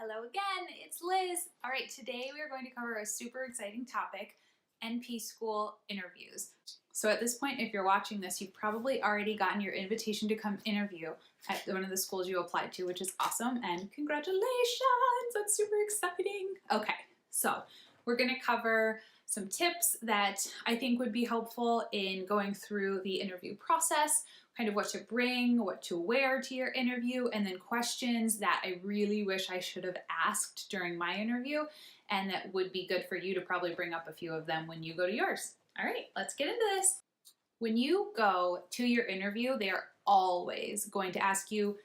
Hello again, it's Liz. All right, today we are going to cover a super exciting topic, NP school interviews. So at this point, if you're watching this, you've probably already gotten your invitation to come interview at one of the schools you applied to, which is awesome, and congratulations, that's super exciting. Okay, so we're gonna cover some tips that I think would be helpful in going through the interview process, kind of what to bring, what to wear to your interview, and then questions that I really wish I should have asked during my interview and that would be good for you to probably bring up a few of them when you go to yours. All right, let's get into this. When you go to your interview, they are always going to ask you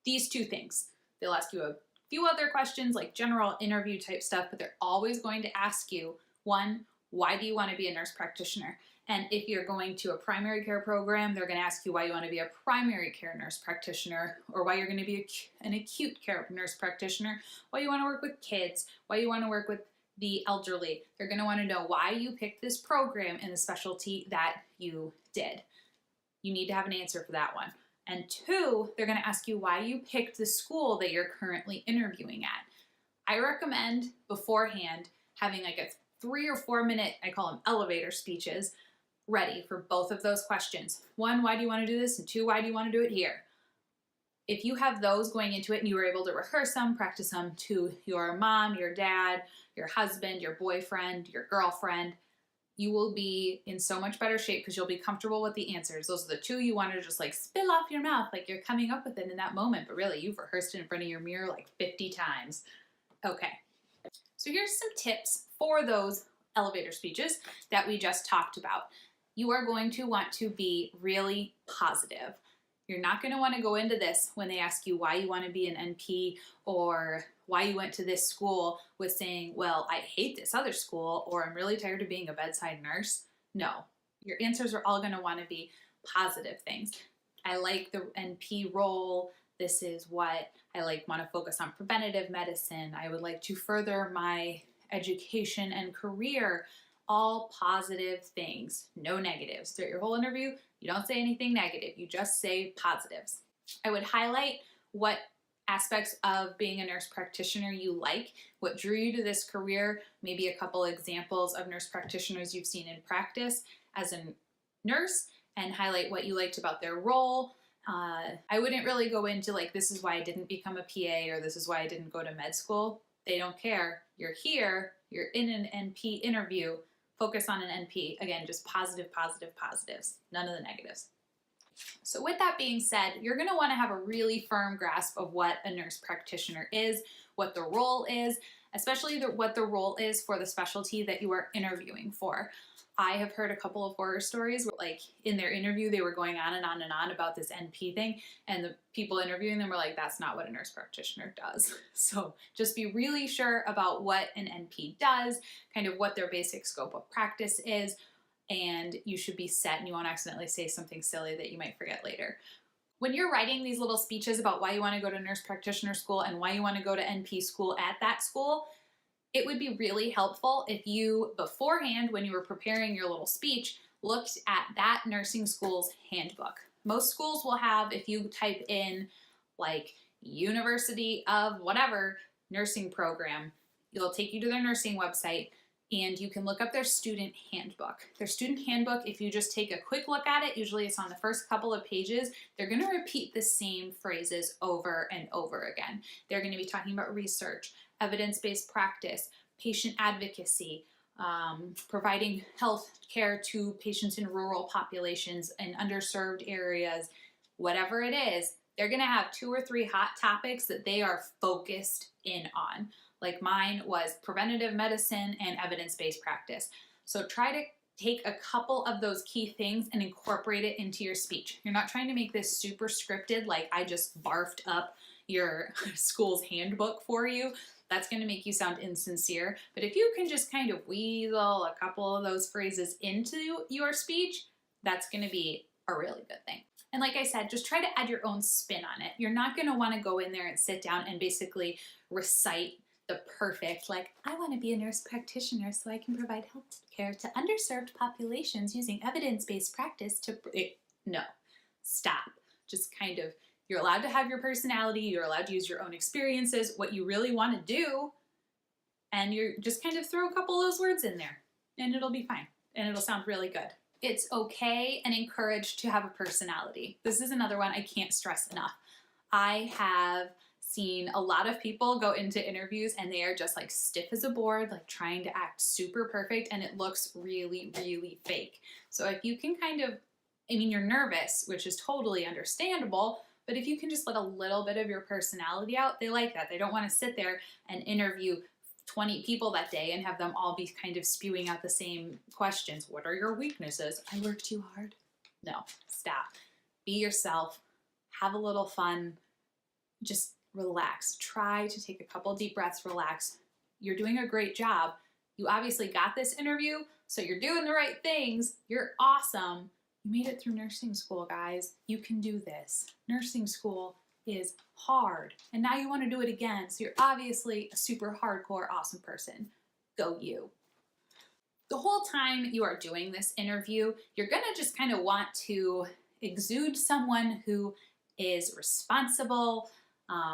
these two things. They'll ask you a few other questions like general interview type stuff, but they're always going to ask you, one, why do you want to be a nurse practitioner? And if you're going to a primary care program, they're going to ask you why you want to be a primary care nurse practitioner, or why you're going to be an acute care nurse practitioner, why you want to work with kids, why you want to work with the elderly. They're going to want to know why you picked this program and the specialty that you did. You need to have an answer for that one. And two, they're going to ask you why you picked the school that you're currently interviewing at. I recommend beforehand having like a 3 or 4 minute, I call them elevator speeches, ready for both of those questions. One, why do you want to do this? And two, why do you want to do it here? If you have those going into it and you were able to rehearse them, practice them to your mom, your dad, your husband, your boyfriend, your girlfriend, you will be in so much better shape because you'll be comfortable with the answers. Those are the two you want to just like spill off your mouth like you're coming up with it in that moment, but really you've rehearsed it in front of your mirror like 50 times. Okay, so here's some tips for those elevator speeches that we just talked about. You are going to want to be really positive. You're not going to want to go into this when they ask you why you want to be an NP or why you went to this school with saying, well, I hate this other school, or I'm really tired of being a bedside nurse. No, your answers are all going to want to be positive things. I like the NP role. This is what I like, want to focus on preventative medicine. I would like to further my education and career. All positive things, no negatives. Throughout your whole interview, you don't say anything negative, you just say positives. I would highlight what aspects of being a nurse practitioner you like, what drew you to this career, maybe a couple examples of nurse practitioners you've seen in practice as a nurse, and highlight what you liked about their role. I wouldn't really go into like, this is why I didn't become a PA or this is why I didn't go to med school. They don't care. You're here, you're in an NP interview. Focus on an NP. Again, just positive, positive, positives, none of the negatives. So with that being said, you're going to want to have a really firm grasp of what a nurse practitioner is, what the role is, especially what the role is for the specialty that you are interviewing for. I have heard a couple of horror stories where, like, in their interview, they were going on and on and on about this NP thing, and the people interviewing them were like, that's not what a nurse practitioner does. So just be really sure about what an NP does, kind of what their basic scope of practice is, and you should be set and you won't accidentally say something silly that you might forget later. When you're writing these little speeches about why you want to go to nurse practitioner school and why you want to go to NP school at that school, it would be really helpful if you, beforehand, when you were preparing your little speech, looked at that nursing school's handbook. Most schools will have, if you type in like University of whatever nursing program, it'll take you to their nursing website and you can look up their student handbook. Their student handbook, if you just take a quick look at it, usually it's on the first couple of pages, they're going to repeat the same phrases over and over again. They're going to be talking about research, evidence-based practice, patient advocacy, providing health care to patients in rural populations and underserved areas, whatever it is, they're gonna have 2 or 3 hot topics that they are focused in on. Like mine was preventative medicine and evidence-based practice. So try to take a couple of those key things and incorporate it into your speech. You're not trying to make this super scripted, like I just barfed up your school's handbook for you. That's going to make you sound insincere. But if you can just kind of weasel a couple of those phrases into your speech, that's going to be a really good thing. And like I said, just try to add your own spin on it. You're not going to want to go in there and sit down and basically recite the perfect, like, I want to be a nurse practitioner so I can provide health care to underserved populations using evidence-based practice to... No, stop. Just kind of You're allowed to have your personality, you're allowed to use your own experiences, what you really want to do, and you're just kind of throw a couple of those words in there and it'll be fine and it'll sound really good. It's okay and encouraged to have a personality. This is another one I can't stress enough. I have seen a lot of people go into interviews and they are just like stiff as a board, like trying to act super perfect, and it looks really, really fake. So if you can kind of, I mean, you're nervous, which is totally understandable, but if you can just let a little bit of your personality out, they like that. They don't want to sit there and interview 20 people that day and have them all be kind of spewing out the same questions. What are your weaknesses? I work too hard. No, stop. Be yourself. Have a little fun. Just relax. Try to take a couple deep breaths, relax. You're doing a great job. You obviously got this interview, so you're doing the right things. You're awesome. You made it through nursing school, guys. You can do this. Nursing school is hard, and now you want to do it again, so you're obviously a super hardcore, awesome person. Go you. The whole time you are doing this interview, you're gonna just kind of want to exude someone who is responsible,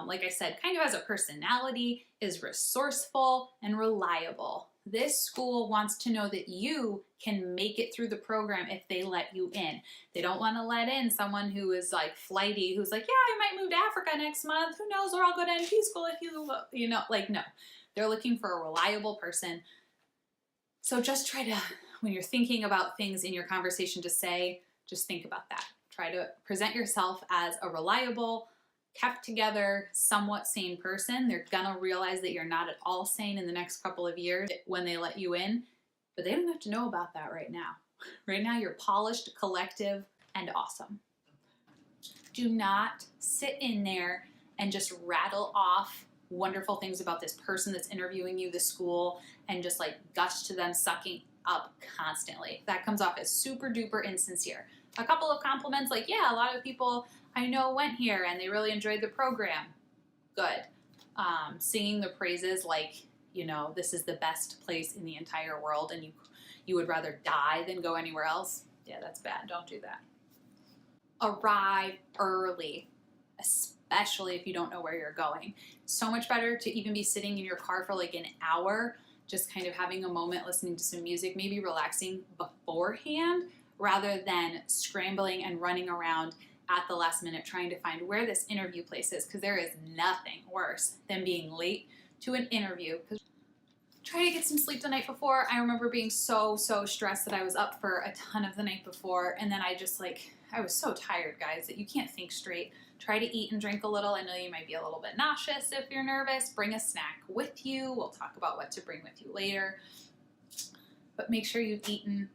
like I said, kind of has a personality, is resourceful and reliable. This school wants to know that you can make it through the program if they let you in. They don't want to let in someone who is like flighty, who's like, yeah, I might move to Africa next month. Who knows, or I'll go to NP school if you know, like, no. They're looking for a reliable person. So just try to, when you're thinking about things in your conversation to say, just think about that. Try to present yourself as a reliable, kept together, somewhat sane person. They're gonna realize that you're not at all sane in the next couple of years when they let you in, but they don't have to know about that right now. Right now you're polished, collective, and awesome. Do not sit in there and just rattle off wonderful things about this person that's interviewing you, the school, and just like gush to them, sucking up constantly. That comes off as super duper insincere. A couple of compliments like, yeah, a lot of people I know went here and they really enjoyed the program. Good. Singing the praises like, you know, this is the best place in the entire world and you would rather die than go anywhere else. Yeah, that's bad. Don't do that. Arrive early, especially if you don't know where you're going. So much better to even be sitting in your car for like an hour, just kind of having a moment, listening to some music, maybe relaxing beforehand, rather than scrambling and running around at the last minute trying to find where this interview place is, because there is nothing worse than being late to an interview. Try to get some sleep the night before. I remember being so stressed that I was up for a ton of the night before, and then I was so tired, guys, that you can't think straight. Try to eat and drink a little. I know you might be a little bit nauseous if you're nervous. Bring a snack with you. We'll talk about what to bring with you later. But make sure you've eaten.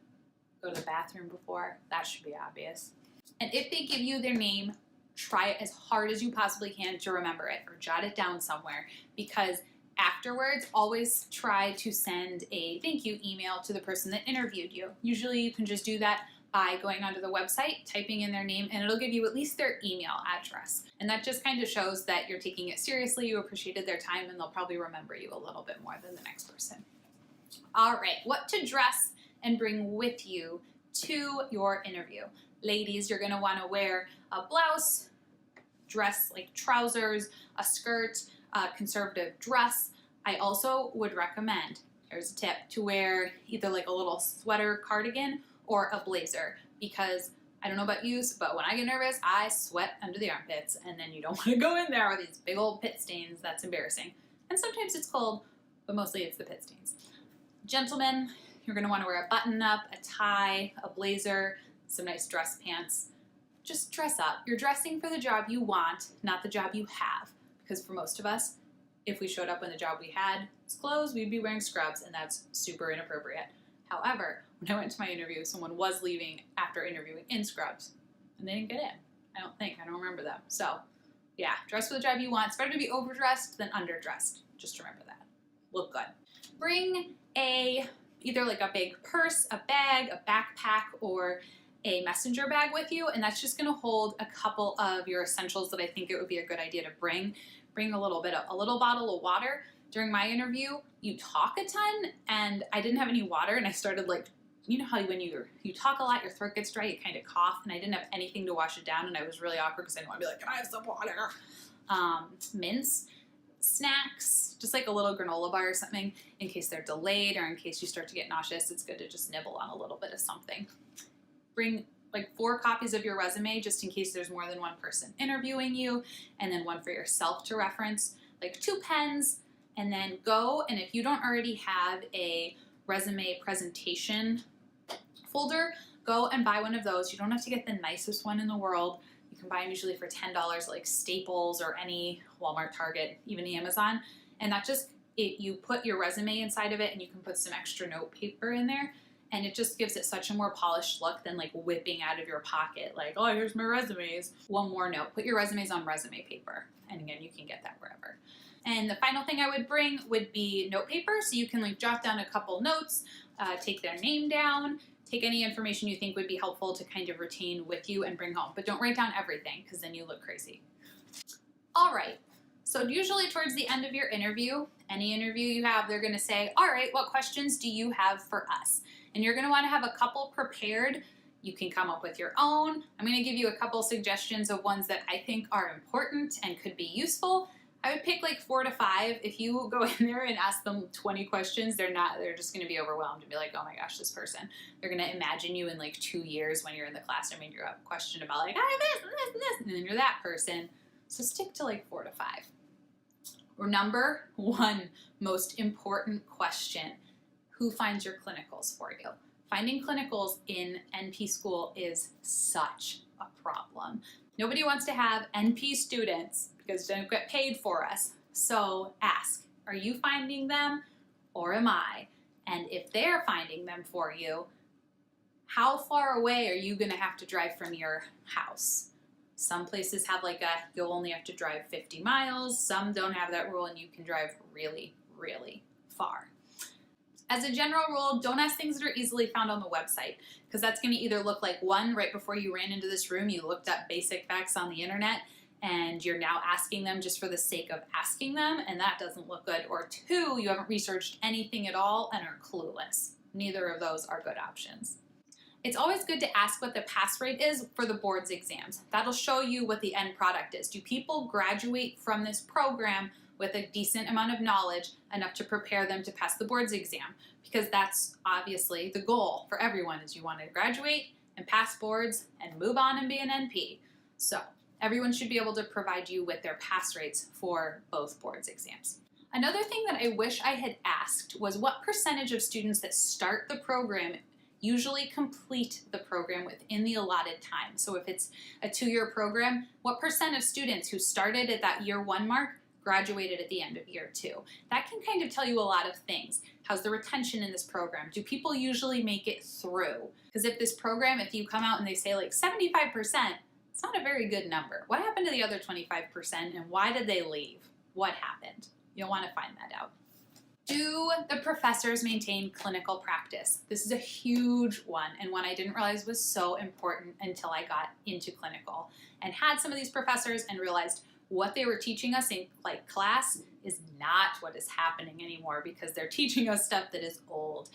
Go to the bathroom before. That should be obvious. And if they give you their name, try it as hard as you possibly can to remember it or jot it down somewhere, because afterwards, always try to send a thank you email to the person that interviewed you. Usually you can just do that by going onto the website, typing in their name, and it'll give you at least their email address. And that just kind of shows that you're taking it seriously, you appreciated their time, and they'll probably remember you a little bit more than the next person. All right, what to dress and bring with you to your interview. Ladies, you're gonna wanna wear a blouse, dress like trousers, a skirt, a conservative dress. I also would recommend, here's a tip, to wear either like a little sweater cardigan or a blazer, because I don't know about you, but when I get nervous, I sweat under the armpits, and then you don't wanna go in there with these big old pit stains. That's embarrassing. And sometimes it's cold, but mostly it's the pit stains. Gentlemen, you're gonna wanna wear a button up, a tie, a blazer, some nice dress pants. Just dress up. You're dressing for the job you want, not the job you have. Because for most of us, if we showed up when the job we had was closed, we'd be wearing scrubs, and that's super inappropriate. However, when I went to my interview, someone was leaving after interviewing in scrubs, and they didn't get in. I don't remember them. So yeah, dress for the job you want. It's better to be overdressed than underdressed. Just remember that. Look good. Bring either like a big purse, a bag, a backpack, or a messenger bag with you, and that's just gonna hold a couple of your essentials that I think it would be a good idea to bring. Bring a little bottle of water. During my interview, you talk a ton, and I didn't have any water, and I started like you know how when you talk a lot, your throat gets dry, you kind of cough, and I didn't have anything to wash it down, and I was really awkward because I didn't want to be like, can I have some water? Mints, snacks, just like a little granola bar or something in case they're delayed or in case you start to get nauseous. It's good to just nibble on a little bit of something. Bring like 4 copies of your resume just in case there's more than one person interviewing you, and then one for yourself to reference, like 2 pens, and then go, and if you don't already have a resume presentation folder, go and buy one of those. You don't have to get the nicest one in the world. You can buy them usually for $10 like Staples or any Walmart, Target, even Amazon, and that just, you put your resume inside of it, and you can put some extra note paper in there, and it just gives it such a more polished look than like whipping out of your pocket like, oh, here's my resumes. One more note, put your resumes on resume paper, and again, you can get that wherever. And the final thing I would bring would be note paper, so you can like jot down a couple notes, take their name down, take any information you think would be helpful to kind of retain with you and bring home, but don't write down everything because then you look crazy. All right, so usually towards the end of your interview, any interview you have, they're gonna say, all right, what questions do you have for us? And you're gonna wanna have a couple prepared. You can come up with your own. I'm gonna give you a couple suggestions of ones that I think are important and could be useful. I would pick like 4 to 5. If you go in there and ask them 20 questions, they're just gonna be overwhelmed and be like, oh my gosh, this person. They're gonna imagine you in like 2 years when you're in the classroom and you're a question about like, I have this and this and this, and then you're that person. So stick to like 4 to 5. Or number 1 most important question, who finds your clinicals for you? Finding clinicals in NP school is such a problem. Nobody wants to have NP students because they don't get paid for us. So ask, are you finding them or am I? And if they're finding them for you, how far away are you gonna have to drive from your house? Some places have like you'll only have to drive 50 miles. Some don't have that rule and you can drive really, really far. As a general rule, don't ask things that are easily found on the website, because that's going to either look like, 1, right before you ran into this room, you looked up basic facts on the internet and you're now asking them just for the sake of asking them, and that doesn't look good. Or 2, you haven't researched anything at all and are clueless. Neither of those are good options. It's always good to ask what the pass rate is for the board's exams. That'll show you what the end product is. Do people graduate from this program with a decent amount of knowledge, enough to prepare them to pass the board's exam? Because that's obviously the goal for everyone, is you want to graduate and pass boards and move on and be an NP. So everyone should be able to provide you with their pass rates for both boards exams. Another thing that I wish I had asked was what percentage of students that start the program usually complete the program within the allotted time. So if it's a 2-year program, what percent of students who started at that year 1 mark graduated at the end of year 2? That can kind of tell you a lot of things. How's the retention in this program? Do people usually make it through? Because if this program, if you come out and they say like 75%, it's not a very good number. What happened to the other 25% and why did they leave? What happened? You'll want to find that out. Do the professors maintain clinical practice? This is a huge one, and one I didn't realize was so important until I got into clinical and had some of these professors and realized what they were teaching us in like class is not what is happening anymore, because they're teaching us stuff that is old.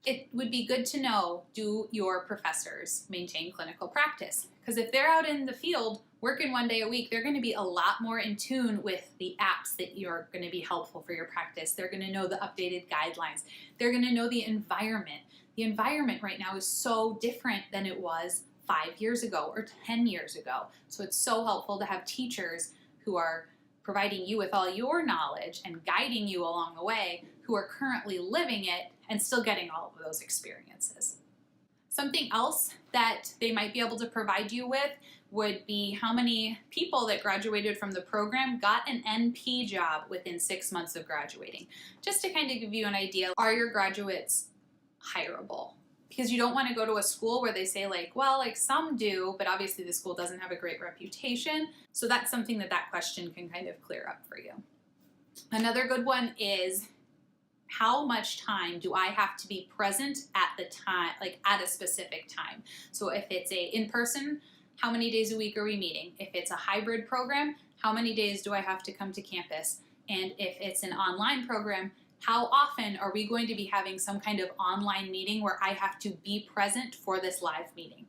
It would be good to know, do your professors maintain clinical practice? Because if they're out in the field working 1 day a week, they're going to be a lot more in tune with the apps that are going to be helpful for your practice. They're going to know the updated guidelines. They're going to know the environment. The environment right now is so different than it was 5 years ago or 10 years ago. So it's so helpful to have teachers who are providing you with all your knowledge and guiding you along the way, who are currently living it and still getting all of those experiences. Something else that they might be able to provide you with would be how many people that graduated from the program got an NP job within 6 months of graduating. Just to kind of give you an idea, are your graduates hireable? Because you don't want to go to a school where they say like, well, like some do, but obviously the school doesn't have a great reputation. So that's something that question can kind of clear up for you. Another good one is, how much time do I have to be present at the time, like at a specific time? So if it's a in-person, how many days a week are we meeting? If it's a hybrid program, how many days do I have to come to campus? And if it's an online program, How often are we going to be having some kind of online meeting where I have to be present for this live meeting?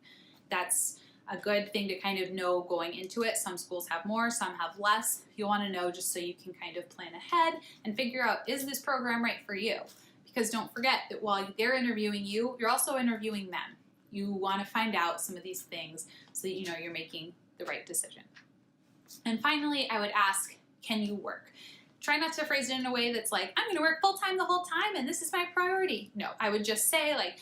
That's a good thing to kind of know going into it. Some schools have more, some have less. You'll want to know just so you can kind of plan ahead and figure out, is this program right for you? Because don't forget that while they're interviewing you, you're also interviewing them. You want to find out some of these things so that you know you're making the right decision. And finally, I would ask, can you work? Try not to phrase it in a way that's like, I'm going to work full-time the whole time and this is my priority. No, I would just say, like,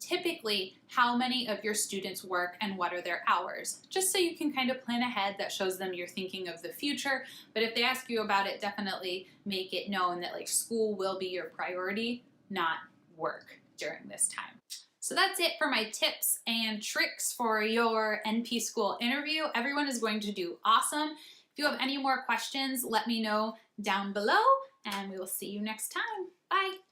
typically how many of your students work and what are their hours, just so you can kind of plan ahead. That shows them you're thinking of the future. But if they ask you about it, definitely make it known that like school will be your priority, not work during this time. So that's it for my tips and tricks for your NP school interview. Everyone is going to do awesome. If you have any more questions, let me know down below, and we will see you next time. Bye.